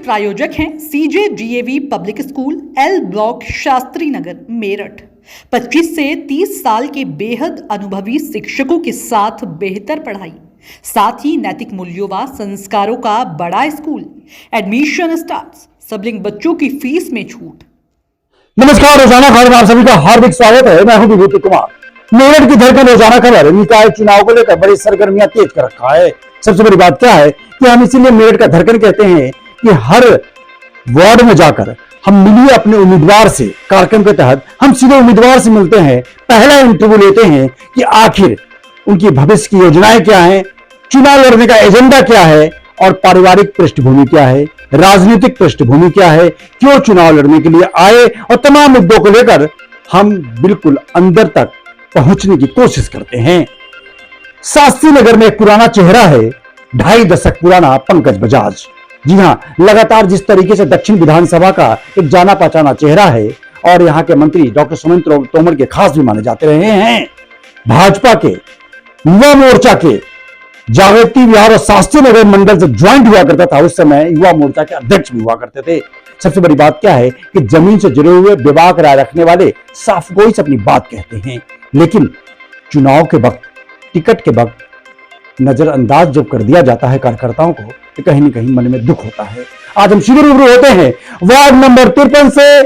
प्रायोजक हैं CJ DAV public school L block Shastri Nagar Meerut. 25 से 30 साल के बेहद अनुभवी शिक्षकों के साथ बेहतर पढ़ाई, साथ ही नैतिक मूल्यों व संस्कारों का बड़ा स्कूल। Admission start. सबलिंग बच्चों की फीस में छूट। नमस्कार, रोजाना खबर में आप सभी का हार्दिक स्वागत है। मैं हूं विभूति कुमार। मेरठ की धड़कन रोजाना खबर निकाय चुनाव को लेकर बड़ी सरगर्मियां तेज कर रखा है। सबसे बड़ी बात क्या है कि हम इसीलिए मेरठ का धड़कन कहते हैं कि हर वार्ड में जाकर हम मिलिए अपने उम्मीदवार से। कार्यक्रम के तहत हम सीधे उम्मीदवार से मिलते हैं, पहला इंटरव्यू लेते हैं कि आखिर उनकी भविष्य की योजनाएं क्या है, चुनाव लड़ने का एजेंडा क्या है और पारिवारिक पृष्ठभूमि क्या है, राजनीतिक पृष्ठभूमि क्या है, क्यों चुनाव लड़ने के लिए आए, और तमाम मुद्दों को लेकर हम बिल्कुल अंदर तक पहुंचने की कोशिश करते हैं। शास्त्री नगर में एक पुराना चेहरा है, 2.5 दशक पुराना पंकज बजाज। जी हां, लगातार जिस तरीके से दक्षिण विधानसभा का एक जाना पहचाना चेहरा है और यहां के मंत्री डॉक्टर सुमंत तोमर के खास भी माने जाते रहे हैं। भाजपा के युवा मोर्चा के जागृति विहार और शास्त्री नगर मंडल से ज्वाइंट हुआ करता था, उस समय युवा मोर्चा के अध्यक्ष भी हुआ करते थे। सबसे बड़ी बात क्या है कि जमीन से जुड़े हुए बेबाक राय रखने वाले साफ गोई से अपनी बात कहते हैं, लेकिन चुनाव के वक्त, टिकट के वक्त नजरअंदाज जब कर दिया जाता है कार्यकर्ताओं को, तो कहीं न कहीं मन में दुख होता है। आज हम सीधे रूबरू होते हैं वार्ड नंबर 53 से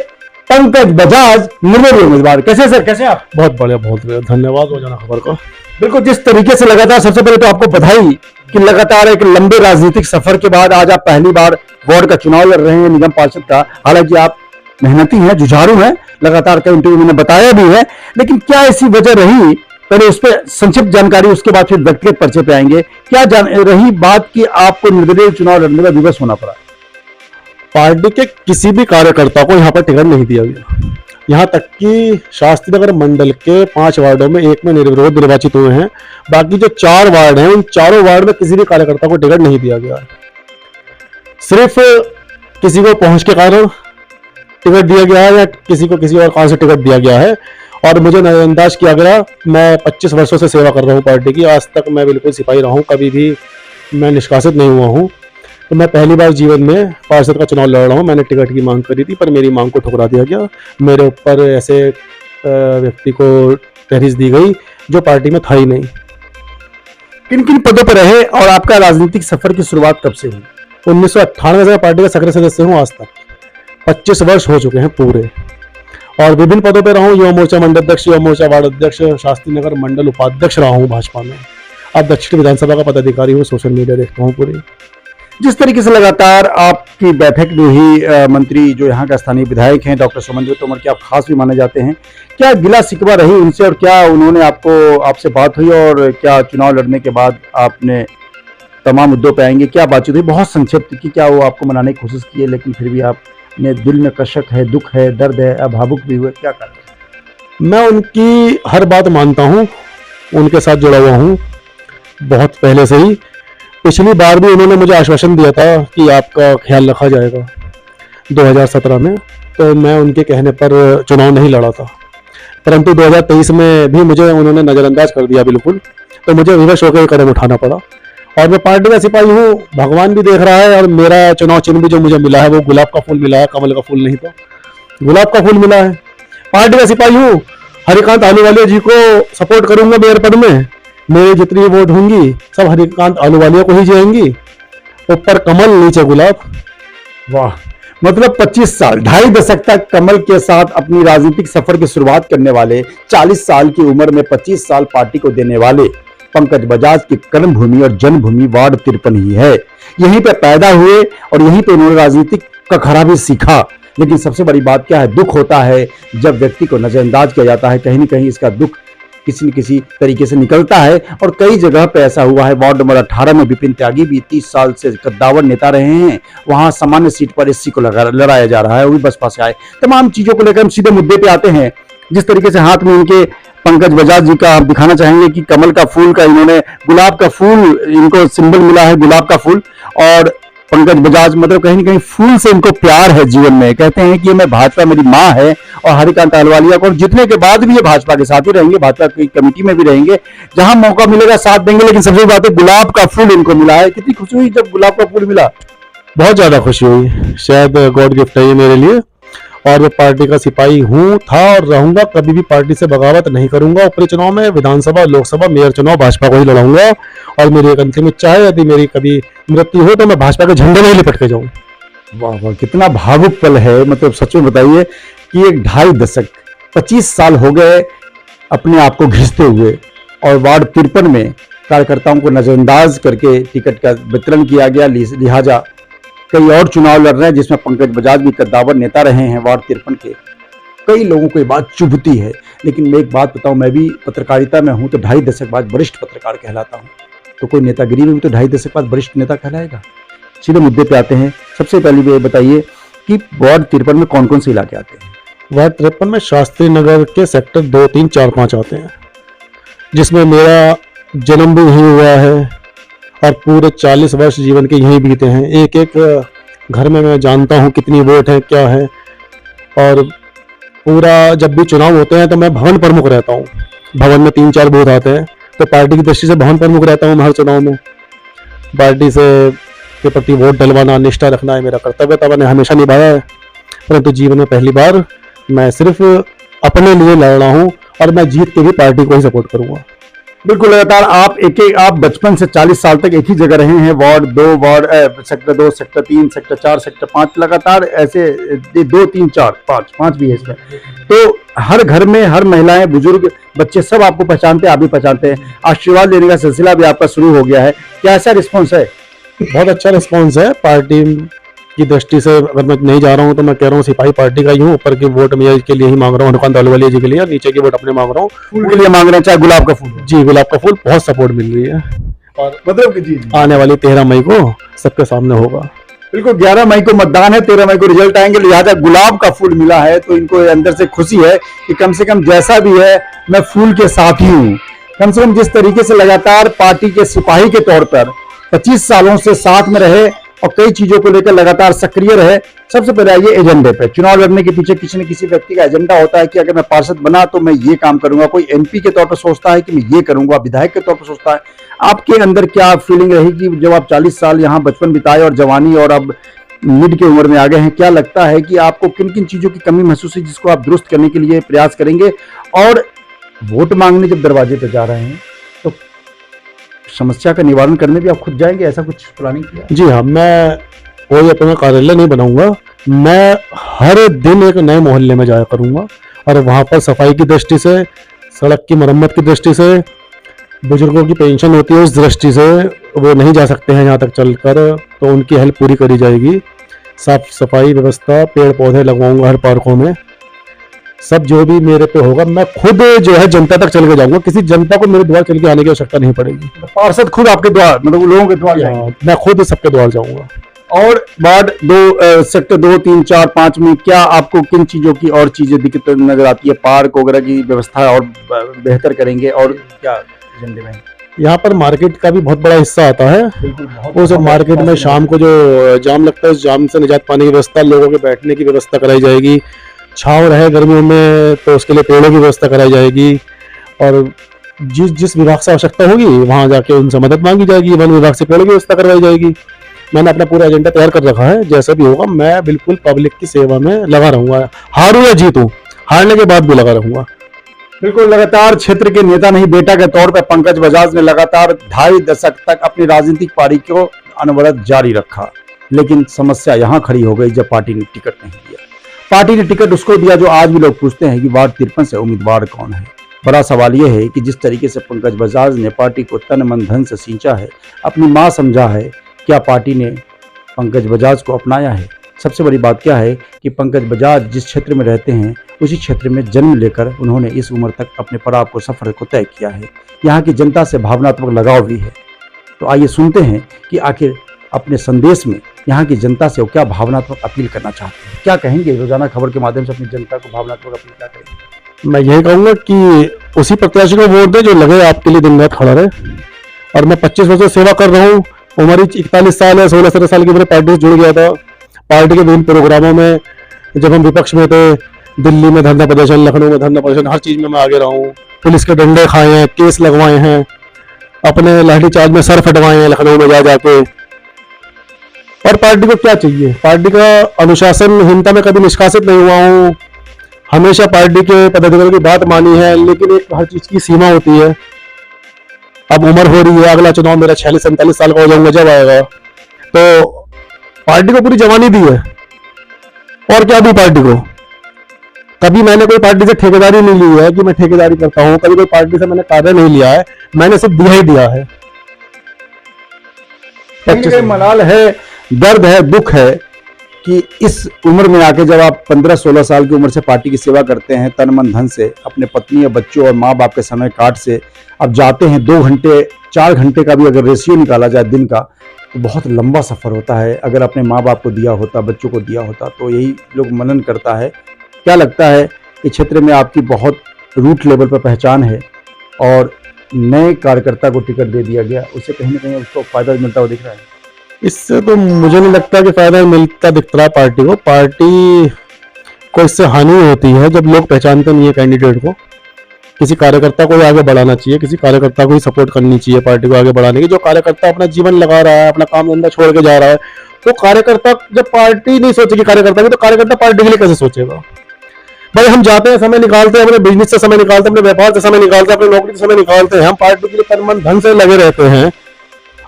पंकज बजाज, निर्दलीय उम्मीदवार। कैसे सर, कैसे आप? बहुत बढ़िया, बहुत बढ़िया, धन्यवाद रोजाना खबर को। बिल्कुल, जिस तरीके से लगातार, सबसे पहले तो आपको बधाई कि लगातार एक लंबे राजनीतिक सफर के बाद आज आप पहली बार वार्ड का चुनाव लड़ रहे हैं, निगम पार्षद का। हालांकि आप मेहनती हैं, जुझारू हैं, लगातार का इंटरव्यू मैंने बताया भी है, लेकिन क्या ऐसी वजह रही, पहले उस पर संक्षिप्त जानकारी, उसके बाद फिर व्यक्तिगत परिचय पे आएंगे। क्या रही बात कि आपको निर्दलीय चुनाव लड़ने का विवश होना पड़ा? पार्टी के किसी भी कार्यकर्ता को यहाँ पर टिकट नहीं दिया गया। यहाँ तक कि शास्त्री नगर मंडल के 5 वार्डों में एक में निर्विरोध निर्वाचित हुए हैं। बाकी जो 4 वार्ड हैं, उन चारों वार्ड में किसी भी कार्यकर्ता को टिकट नहीं दिया गया है। सिर्फ किसी को पहुंच के कारण टिकट दिया गया है या किसी को किसी और कारण से टिकट दिया गया है और मुझे नजरअंदाज किया गया। मैं 25 वर्षों से सेवा कर रहा हूँ पार्टी की। आज तक मैं बिल्कुल सिपाही रहा हूँ, कभी भी मैं निष्कासित नहीं हुआ हूँ। तो मैं पहली बार जीवन में पार्षद का चुनाव लड़ रहा हूँ। मैंने टिकट की मांग करी थी, पर मेरी मांग को ठुकरा दिया गया। मेरे ऊपर ऐसे व्यक्ति को तहरीर दी गई जो पार्टी में था ही नहीं। किन किन पदों पर रहे और आपका राजनीतिक सफर की शुरुआत कब से हुई? 1998 से पार्टी का सक्रिय सदस्य हूँ। आज तक 25 वर्ष हो चुके हैं पूरे, और विभिन्न पदों पर रहा हूँ। युवा मोर्चा मंडल अध्यक्ष, युवा मोर्चा वार्ड अध्यक्ष, शास्त्री नगर मंडल उपाध्यक्ष रहा हूँ भाजपा में। अब दक्षिण विधानसभा का पदाधिकारी हूँ, सोशल मीडिया देखता हूँ पूरी। जिस तरीके से लगातार आपकी बैठक में ही मंत्री जो यहाँ का स्थानीय विधायक हैं डॉक्टर सुमंत तोमर के आप खास भी माने जाते हैं, क्या गिला शिकवा रही उनसे और क्या उन्होंने आपसे बात हुई, और क्या चुनाव लड़ने के बाद आपने तमाम मुद्दों पे आएंगे, क्या बातचीत हुई? बहुत संक्षिप्त कि क्या वो आपको मनाने की कोशिश की है, लेकिन फिर भी आपने दिल में कशक है, दुख है, दर्द है, आप भावुक भी हुए, क्या कर? मैं उनकी हर बात मानता हूँ, उनके साथ जुड़ा हुआ हूँ बहुत पहले से ही। पिछली बार भी उन्होंने मुझे आश्वासन दिया था कि आपका ख्याल रखा जाएगा 2017 में, तो मैं उनके कहने पर चुनाव नहीं लड़ा था। परंतु 2023 में भी मुझे उन्होंने नज़रअंदाज कर दिया बिल्कुल, तो मुझे विवश होकर कदम उठाना पड़ा। और मैं पार्टी का सिपाही हूँ, भगवान भी देख रहा है, और मेरा चुनाव चिन्ह भी जो मुझे मिला है वो गुलाब का फूल मिला है, कमल का फूल नहीं, तो गुलाब का फूल मिला है। पार्टी का सिपाही हूँ, हरिकांत आलूवालिया जी को सपोर्ट करूंगा मेयर पद में। मेरी जितनी वोट होंगी सब हरिकांत आलूवालिया को ही जाएंगी। ऊपर कमल, नीचे गुलाब। वाह, मतलब 25 साल, 2.5 दशक तक कमल के साथ अपनी राजनीतिक सफर की शुरुआत करने वाले, 40 साल की उम्र में 25 साल पार्टी को देने वाले पंकज बजाज की कर्मभूमि और जन्मभूमि वार्ड 53 ही है। यहीं पे पैदा हुए और यहीं पे उन्होंने राजनीतिक का खरा भी सीखा। लेकिन सबसे बड़ी बात क्या है, दुख होता है जब व्यक्ति को नजरअंदाज किया जाता है। कहीं न कहीं इसका दुख किसी न किसी तरीके से निकलता है, और कई जगह पे ऐसा हुआ है। वार्ड नंबर 18 में विपिन त्यागी भी 30 साल से कद्दावर नेता रहे हैं, वहां सामान्य सीट पर एससी को लड़ाया जा रहा है, वो भी बसपा से आए। तमाम चीजों को लेकर हम सीधे मुद्दे पे आते हैं। जिस तरीके से हाथ में इनके पंकज बजाज जी का आप दिखाना चाहेंगे कि कमल का फूल का, इन्होंने गुलाब का फूल, इनको सिंबल मिला है गुलाब का फूल, और पंकज बजाज मतलब कहीं न कहीं फूल से इनको प्यार है जीवन में। कहते हैं कि मैं भाजपा मेरी माँ है, और हरिकांत आलूवालिया को जितने के बाद भी ये भाजपा के साथ ही रहेंगे, भाजपा की कमेटी में भी रहेंगे, जहां मौका मिलेगा साथ देंगे। लेकिन सबसे बात है गुलाब का फूल इनको मिला है। कितनी खुशी हुई जब गुलाब का फूल मिला? बहुत ज़्यादा खुशी हुई, शायद गॉड गिफ्ट है ये मेरे लिए। और मैं पार्टी का सिपाही हूँ, था और रहूंगा, कभी भी पार्टी से बगावत नहीं करूंगा। ऊपरी चुनाव में विधानसभा, लोकसभा, मेयर चुनाव भाजपा को ही लड़ाऊंगा। और मेरी एक अंतिम इच्छा है, यदि मेरी कभी मृत्यु हो तो मैं भाजपा के झंडे में ही लिपट के जाऊँ। वाह वाह, कितना भावुक पल है। मतलब सच में बताइए कि एक 2.5 दशक 25 साल हो गए अपने आप को घिसते हुए, और वार्ड 53 में कार्यकर्ताओं को नजरअंदाज करके टिकट का वितरण किया गया। लिहाजा कई और चुनाव लड़ रहे हैं जिसमें पंकज बजाज भी कद्दावर नेता रहे हैं वार्ड 53 के। कई लोगों को ये बात चुभती है, लेकिन मैं एक बात बताऊं, मैं भी पत्रकारिता में हूं तो 2.5 दशक बाद वरिष्ठ पत्रकार कहलाता हूं। तो कोई नेतागिरी में भी तो 2.5 दशक बाद वरिष्ठ नेता कहलाएगा। सीधे मुद्दे पे आते हैं। सबसे पहले ये बताइए कि वार्ड 53 में कौन कौन से इलाके आते हैं? वार्ड 53 में शास्त्री नगर के सेक्टर 2, 3, 4, 5 आते हैं, जिसमें मेरा जन्म भी यहीं हुआ है और पूरे 40 वर्ष जीवन के यहीं बीते हैं। एक एक घर में मैं जानता हूँ कितनी वोट है, क्या है। और पूरा जब भी चुनाव होते हैं तो मैं भवन प्रमुख रहता हूँ। भवन में 3-4 बूथ आते हैं, तो पार्टी की दृष्टि से भवन प्रमुख रहता हूँ मैं हर चुनाव में। पार्टी से के प्रति वोट डलवाना, निष्ठा रखना है मेरा कर्तव्य था, मैंने हमेशा निभाया है। परंतु जीवन में पहली बार मैं सिर्फ अपने लिए लड़ रहा हूँ और मैं जीत के भी पार्टी को ही सपोर्ट करूंगा। बिल्कुल, लगातार आप बचपन से 40 साल तक एक ही जगह रहे हैं। Ward 2, sector 2, sector 3, sector 4, sector 5, लगातार ऐसे 2, 3, 4, 5 भी है इसमें। तो हर घर में हर महिलाएं, बुजुर्ग, बच्चे सब आपको पहचानते हैं, आप भी पहचानते हैं। आशीर्वाद लेने का सिलसिला भी आपका शुरू हो गया है। क्या ऐसा रिस्पॉन्स है? बहुत अच्छा रिस्पॉन्स है। पार्टी की दृष्टि से अगर मैं नहीं जा रहा हूँ तो मैं कह रहा हूँ सिपाही पार्टी का ही हूँ। ऊपर की वोट मेयर के लिए ही मांग रहा हूँ, दुकान दालवाली जी के लिए, और नीचे की वोट अपने मांग रहा हूँ। फूल के लिए मांग रहे हैं, चाहे गुलाब का फूल हो। जी, गुलाब का फूल बहुत सपोर्ट मिल रही है और मतलब कि जी आने वाली 13 मई को सबके सामने होगा। बिल्कुल, 11 मई को मतदान है, 13 मई को रिजल्ट आएंगे। लिहाजा गुलाब का फूल मिला है तो इनको अंदर से खुशी है कि कम से कम जैसा भी है मैं फूल के साथ ही हूँ। कम से कम जिस तरीके से लगातार पार्टी के सिपाही के तौर पर 25 सालों से साथ में रहे और कई चीजों को लेकर लगातार सक्रिय रहे। सबसे पहले आइए एजेंडे पे। चुनाव लड़ने के पीछे किसी न किसी व्यक्ति का एजेंडा होता है कि अगर मैं पार्षद बना तो मैं ये काम करूंगा। कोई एमपी के तौर पर सोचता है कि मैं ये करूंगा, विधायक के तौर पर सोचता है। आपके अंदर क्या फीलिंग रहेगी जब आप 40 साल यहाँ बचपन बिताए और जवानी और अब मिड की उम्र में आ गए हैं? क्या लगता है कि आपको किन किन चीजों की कमी महसूस हुई जिसको आप दुरुस्त करने के लिए प्रयास करेंगे? और वोट मांगने जब दरवाजे पे जा रहे हैं तो समस्या का निवारण करने भी आप खुद जाएंगे? ऐसा कुछ प्लानिंग किया? जी हाँ, मैं कोई अपना कार्यालय नहीं बनाऊंगा। मैं हर दिन एक नए मोहल्ले में जाया करूंगा और वहां पर सफाई की दृष्टि से, सड़क की मरम्मत की दृष्टि से, बुजुर्गों की पेंशन होती है उस दृष्टि से, वो नहीं जा सकते हैं यहाँ तक चलकर, तो उनकी हेल्प पूरी करी जाएगी। साफ सफाई व्यवस्था, पेड़ पौधे लगवाऊंगा हर पार्कों में। सब जो भी मेरे पे होगा मैं खुद जो है जनता तक चल के जाऊंगा। किसी जनता को मेरे द्वार चल के आने की आवश्यकता नहीं पड़ेगी। पार्षद खुद आपके द्वार, मतलब लोगों के द्वार जाएंगे? मैं खुद सबके द्वार जाऊंगा। और वार्ड 2, सेक्टर 2, 3, 4, 5 में क्या आपको किन चीजों की और चीजें दिक्कत नजर आती है? पार्क वगैरह की व्यवस्था और बेहतर करेंगे और क्या एजेंडे में? यहाँ पर मार्केट का भी बहुत बड़ा हिस्सा आता है। उस मार्केट में शाम को जो जाम लगता है, उस जाम से निजात पाने की व्यवस्था, लोगों के बैठने की व्यवस्था कराई जाएगी। छांव रहे गर्मियों में तो उसके लिए पेड़ों की व्यवस्था कराई जाएगी। और जिस विभाग से आवश्यकता होगी वहां जाके उनसे मदद मांगी जाएगी। वन विभाग से पेड़ों की व्यवस्था करवाई जाएगी। मैंने अपना पूरा एजेंडा तैयार कर रखा है। जैसा भी होगा मैं बिल्कुल पब्लिक की सेवा में लगा रहूंगा, हारूं या जीतूं, हारने के बाद भी लगा रहूंगा। बिल्कुल, लगातार क्षेत्र के नेता नहीं बेटा के तौर पर पंकज बजाज ने लगातार 2.5 दशक तक अपनी राजनीतिक पारी को अनवरत जारी रखा। लेकिन समस्या यहाँ खड़ी हो गई जब पार्टी ने टिकट नहीं दिया। पार्टी ने टिकट उसको दिया जो आज भी लोग पूछते हैं कि वार्ड 53 से उम्मीदवार कौन है। बड़ा सवाल यह है कि जिस तरीके से पंकज बजाज ने पार्टी को तन मन धन से सींचा है, अपनी मां समझा है, क्या पार्टी ने पंकज बजाज को अपनाया है? सबसे बड़ी बात क्या है कि पंकज बजाज जिस क्षेत्र में रहते हैं उसी क्षेत्र में जन्म लेकर उन्होंने इस उम्र तक अपने पड़ाव को, सफर को तय किया है। यहाँ की जनता से भावनात्मक लगाव भी है। तो आइए सुनते हैं कि आखिर अपने संदेश में यहाँ की जनता से वो क्या भावनात्मक अपील करना चाहते हैं। क्या कहेंगे रोजाना खबर के माध्यम से अपनी जनता को भावनात्मक अपील क्या करेंगे? मैं यही कहूंगा कि उसी प्रत्याशी को वोट दे जो लगे आपके लिए दिन रात खड़ा रहे। और मैं 25 वर्षों से सेवा कर रहा हूँ। उम्र 41 साल है, 16-17 साल की मेरे पार्टी से जुड़ गया था। पार्टी के विभिन्न प्रोग्रामों में जब हम विपक्ष में थे, दिल्ली में धरना प्रदर्शन, लखनऊ में धरना प्रदर्शन, हर चीज में मैं आगे रहा हूँ। पुलिस के डंडे खाए हैं, केस लगवाए हैं, अपने लाठी चार्ज में सर फटवाए हैं लखनऊ में जा जाके। और पार्टी को क्या चाहिए? पार्टी का अनुशासनहीनता में कभी निष्कासित नहीं हुआ हूँ, हमेशा पार्टी के पदाधिकारियों की बात मानी है, लेकिन एक हर चीज की सीमा होती है। अब उम्र हो रही है, अगला चुनाव मेरा 46-47 साल का हो जाऊंगा जब आएगा, तो पार्टी को पूरी जवानी दी है और क्या दी पार्टी को। कभी मैंने कोई पार्टी से ठेकेदारी नहीं ली है कि मैं ठेकेदारी करता हूं, कभी कोई पार्टी से मैंने कार्य नहीं लिया है, मैंने सिर्फ दिया ही दिया है। कहीं मलाल है, दर्द है, दुख है कि इस उम्र में आके जब आप 15-16 साल की उम्र से पार्टी की सेवा करते हैं, तन मन धन से, अपने पत्नी या बच्चों और माँ बाप के समय काट से अब जाते हैं, 2 घंटे 4 घंटे का भी अगर रेशियो निकाला जाए दिन का, तो बहुत लंबा सफर होता है। अगर अपने माँ बाप को दिया होता, बच्चों को दिया होता, तो यही लोग मनन करता है। क्या लगता है कि क्षेत्र में आपकी बहुत रूट लेवल पर पहचान है और नए कार्यकर्ता को टिकट दे दिया गया, उससे कहीं ना कहीं उसको फायदा मिलता हुआ दिख रहा है? इससे तो मुझे नहीं लगता कि फायदा मिलता दिख रहा पार्टी को। पार्टी को इससे हानि होती है जब लोग पहचानते नहीं है कैंडिडेट को। किसी कार्यकर्ता को ही आगे बढ़ाना चाहिए, किसी कार्यकर्ता को ही सपोर्ट करनी चाहिए पार्टी को आगे बढ़ाने की। जो कार्यकर्ता अपना जीवन लगा रहा है, अपना काम धंधा छोड़ के जा रहा है, तो कार्यकर्ता जब पार्टी नहीं सोचेगी कार्यकर्ता की, तो कार्यकर्ता पार्टी के लिए कैसे सोचेगा? भाई हम जाते हैं, समय निकालते हैं, अपने बिजनेस से समय निकालते हैं, अपने व्यापार से समय निकालते हैं, अपनी नौकरी से समय निकालते हैं, हम पार्टी के लिए तन मन धन से लगे रहते हैं।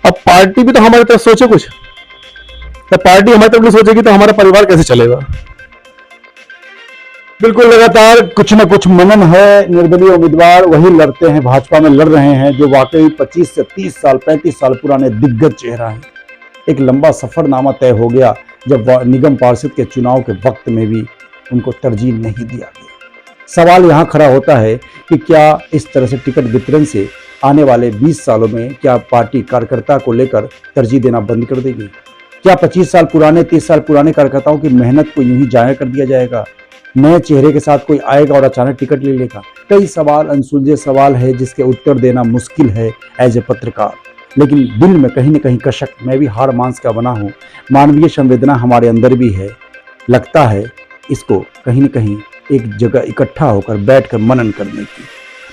अब पार्टी भी तो हमारी तरफ सोचे कुछ। जब पार्टी हमारी तरफ नहीं सोचेगी तो हमारा परिवार कैसे चलेगा? बिल्कुल, लगातार कुछ न कुछ मनन है। निर्दलीय उम्मीदवार वही लड़ते हैं, भाजपा में लड़ रहे हैं, जो वाकई 25 से 30 साल 35 साल पुराने दिग्गज चेहरा है। एक लंबा सफरनामा तय हो गया जब निगम पार्षद के चुनाव के वक्त में भी उनको तरजीह नहीं दिया गया। सवाल यहाँ खड़ा होता है कि क्या इस तरह से टिकट वितरण से आने वाले 20 सालों में क्या पार्टी कार्यकर्ता को लेकर तरजीह देना बंद कर देगी? क्या 25 साल पुराने 30 साल पुराने कार्यकर्ताओं की मेहनत को यूं ही जाया कर दिया जाएगा? नए चेहरे के साथ कोई आएगा और अचानक टिकट ले लेगा? कई सवाल, अनसुलझे सवाल है जिसके उत्तर देना मुश्किल है एज ए पत्रकार। लेकिन दिल में कहीं न कहीं कशक, मैं भी हार मांस का बना हूँ, मानवीय संवेदना हमारे अंदर भी है। लगता है इसको कहीं न कहीं एक जगह इकट्ठा होकर बैठकर मनन करने की।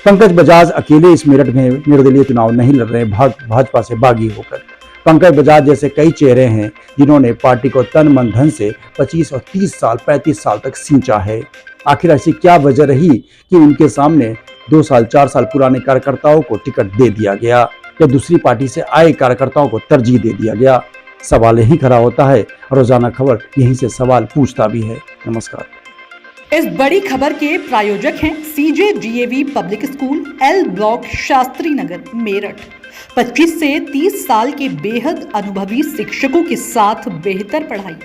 पंकज बजाज अकेले इस मेरठ में निर्दलीय चुनाव नहीं लड़ रहे भाजपा से बागी होकर। पंकज बजाज जैसे कई चेहरे हैं जिन्होंने पार्टी को तन मन धन से 25 और 30 साल 35 साल तक सींचा है। आखिर ऐसी क्या वजह रही कि उनके सामने 2 साल 4 साल पुराने कार्यकर्ताओं को टिकट दे दिया गया या दूसरी पार्टी से आए कार्यकर्ताओं को तरजीह दे दिया गया? सवाल यही खड़ा होता है। रोजाना खबर यहीं से सवाल पूछता भी है। नमस्कार। इस बड़ी खबर के प्रायोजक हैं CJDAV public school, L block, Shastri Nagar, Meerut. 25 से 30 साल के बेहद अनुभवी शिक्षकों के साथ बेहतर पढ़ाई,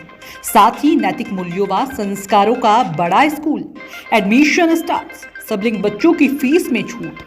साथ ही नैतिक मूल्यों व संस्कारों का बड़ा स्कूल। एडमिशन स्टार्ट, सबलिंग बच्चों की फीस में छूट।